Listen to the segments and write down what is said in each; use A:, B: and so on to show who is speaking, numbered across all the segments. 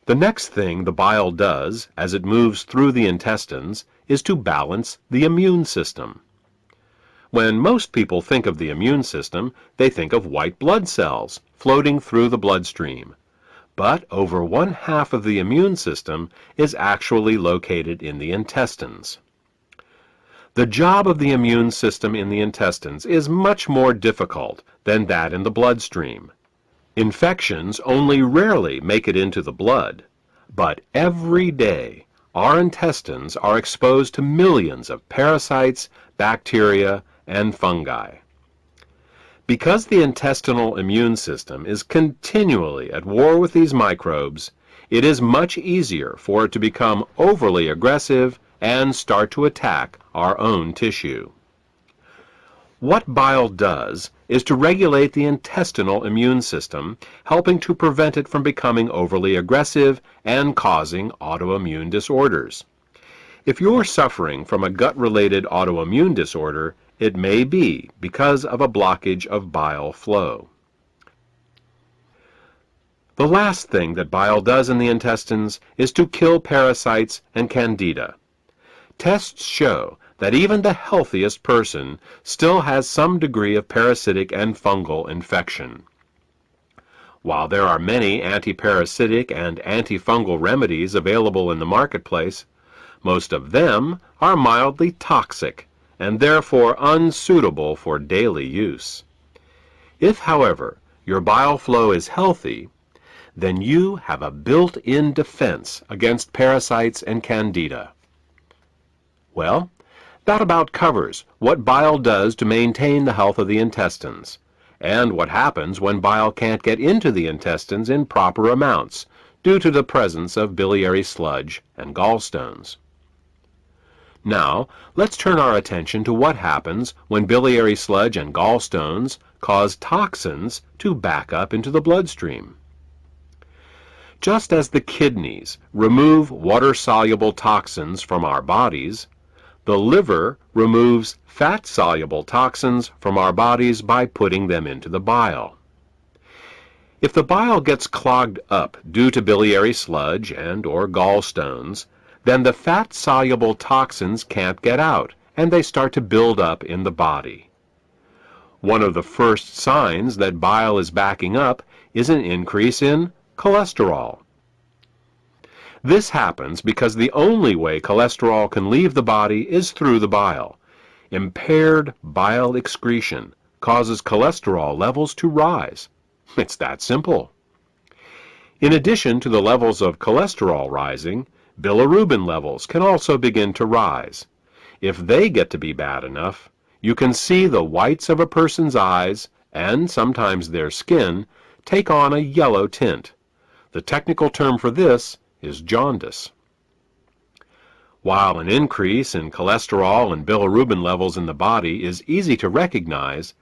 A: The next thing the bile does as it moves through the intestines is to balance the immune system. When most people think of the immune system, they think of white blood cells floating through the bloodstream. But over 1/2 of the immune system is actually located in the intestines. The job of the immune system in the intestines is much more difficult than that in the bloodstream. Infections only rarely make it into the blood, but every day our intestines are exposed to millions of parasites, bacteria, and fungi. Because the intestinal immune system is continually at war with these microbes, it is much easier for it to become overly aggressive and start to attack our own tissue. What bile does is to regulate the intestinal immune system, helping to prevent it from becoming overly aggressive and causing autoimmune disorders. If you're suffering from a gut-related autoimmune disorder, it may be because of a blockage of bile flow. The last thing that bile does in the intestines is to kill parasites and candida. Tests show that even the healthiest person still has some degree of parasitic and fungal infection. While there are many antiparasitic and antifungal remedies available in the marketplace, most of them are mildly toxic and therefore unsuitable for daily use. If, however, your bile flow is healthy, then you have a built-in defense against parasites and candida. Well, that about covers what bile does to maintain the health of the intestines, and what happens when bile can't get into the intestines in proper amounts due to the presence of biliary sludge and gallstones. Now, let's turn our attention to what happens when biliary sludge and gallstones cause toxins to back up into the bloodstream. Just as the kidneys remove water-soluble toxins from our bodies, the liver removes fat-soluble toxins from our bodies by putting them into the bile. If the bile gets clogged up due to biliary sludge and/or gallstones, then the fat-soluble toxins can't get out, and they start to build up in the body. One of the first signs that bile is backing up is an increase in cholesterol. This happens because the only way cholesterol can leave the body is through the bile. Impaired bile excretion causes cholesterol levels to rise. It's that simple. In addition to the levels of cholesterol rising, bilirubin levels can also begin to rise. If they get to be bad enough, you can see the whites of a person's eyes, and sometimes their skin, take on a yellow tint. The technical term for this is jaundice. While an increase in cholesterol and bilirubin levels in the body is easy to recognize,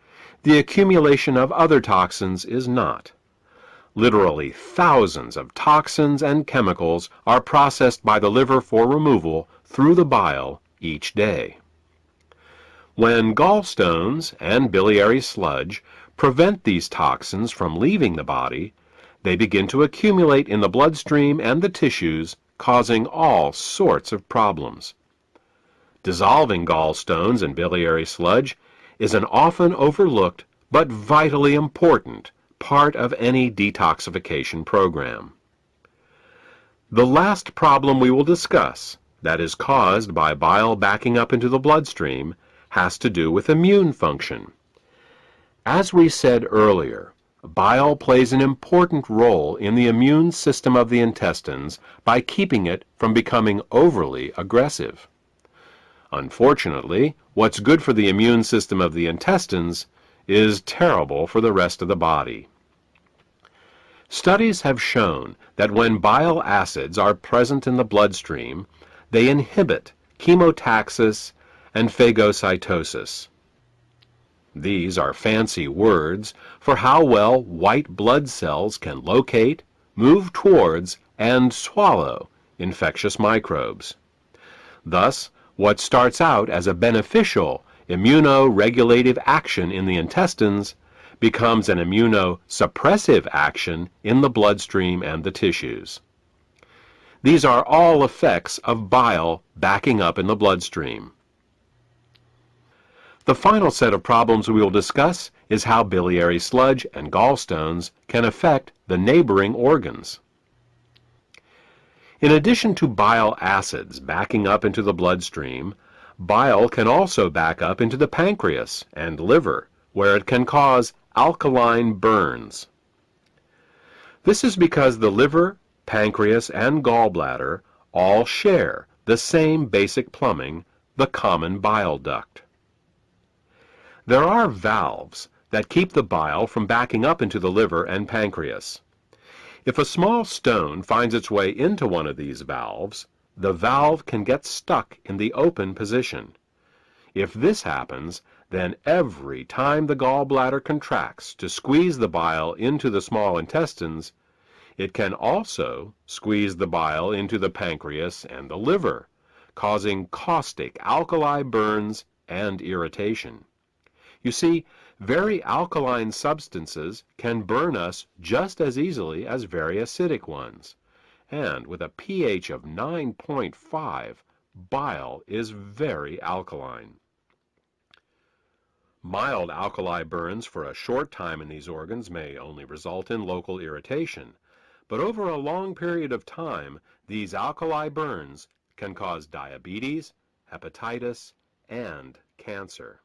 A: the accumulation of other toxins is not. Literally thousands of toxins and chemicals are processed by the liver for removal through the bile each day. When gallstones and biliary sludge prevent these toxins from leaving the body, they begin to accumulate in the bloodstream and the tissues, causing all sorts of problems. Dissolving gallstones and biliary sludge is an often overlooked but vitally important part of any detoxification program. The last problem we will discuss, that is caused by bile backing up into the bloodstream, has to do with immune function. As we said earlier, bile plays an important role in the immune system of the intestines by keeping it from becoming overly aggressive. Unfortunately, what's good for the immune system of the intestines is terrible for the rest of the body. Studies have shown that when bile acids are present in the bloodstream, they inhibit chemotaxis and phagocytosis. These are fancy words for how well white blood cells can locate, move towards, and swallow infectious microbes. Thus, what starts out as a beneficial immunoregulative action in the intestines becomes an immunosuppressive action in the bloodstream and the tissues. These are all effects of bile backing up in the bloodstream. The final set of problems we will discuss is how biliary sludge and gallstones can affect the neighboring organs. In addition to bile acids backing up into the bloodstream, bile can also back up into the pancreas and liver, where it can cause alkaline burns. This is because the liver, pancreas, and gallbladder all share the same basic plumbing, the common bile duct. There are valves that keep the bile from backing up into the liver and pancreas. If a small stone finds its way into one of these valves, the valve can get stuck in the open position. If this happens, then every time the gallbladder contracts to squeeze the bile into the small intestines, it can also squeeze the bile into the pancreas and the liver, causing caustic alkali burns and irritation. You see, very alkaline substances can burn us just as easily as very acidic ones. And with a pH of 9.5, bile is very alkaline. Mild alkali burns for a short time in these organs may only result in local irritation, but over a long period of time, these alkali burns can cause diabetes, hepatitis, and cancer.